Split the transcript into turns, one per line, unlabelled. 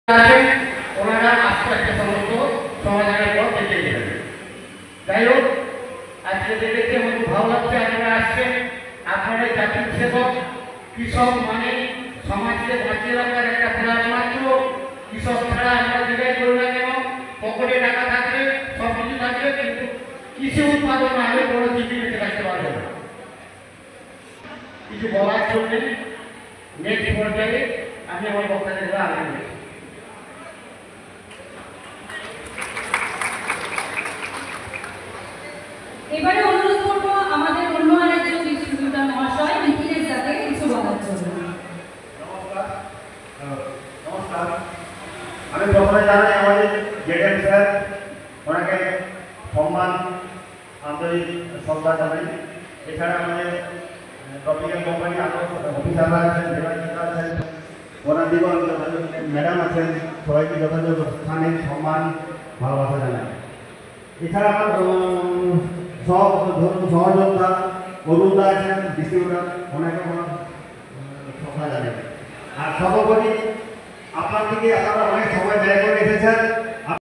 আছেন ওনারা আস্তে আস্তে সমস্ত সমাধানের পথ দেখিয়ে দেবেন। যাই হোক, আজকে দেখে আমার খুব ভালো লাগছে আপনারা আসছেন। আপনারা জাতির সেবক, কৃষক মানে সমাজকে বাঁচিয়ে রাখার একটা প্রয়াস মাত্র। কৃষক ছাড়া আমরা যেটাই করি না কেন, পকেটে টাকা থাকবে, সব কিছু থাকবে, কিন্তু কৃষি উৎপাদন না হলে কোনো জীবী বেঁচে থাকতে পারবে না। কিছু বলার জন্য নেক্সট পর্যায়ে আমি আমার বক্তাদের আগে
এবারে অনুরোধ করবো আমাদের অন্য আরেকজন ডিস্ট্রিবিউটর মহাশয় নিখিলের সাথে কিছু বলার জন্য।
নমস্কার, আমি প্রথমে জানাই আমাদের জেডেন স্যার, ওনাকে সম্মান আন্তরিক শ্রদ্ধা জানাই। এছাড়া আমাদের ট্রপিক্যাল কোম্পানি আরও অফিসাররা আছেন, আছেন, ওনার দিগণ ম্যাডাম আছেন, সবাইকে যথাযথ স্থানে সম্মান ভালোবাসা জানাই। এছাড়া আমার সহযোদ্ধা অরুণদা আছেন, ডিস্ট্রিবিউটার, ওনাকে আমার শ্রদ্ধা জানাই। আর সর্বোপরি আপনার থেকে আপনারা অনেক সময় ব্যয় করে এসেছেন।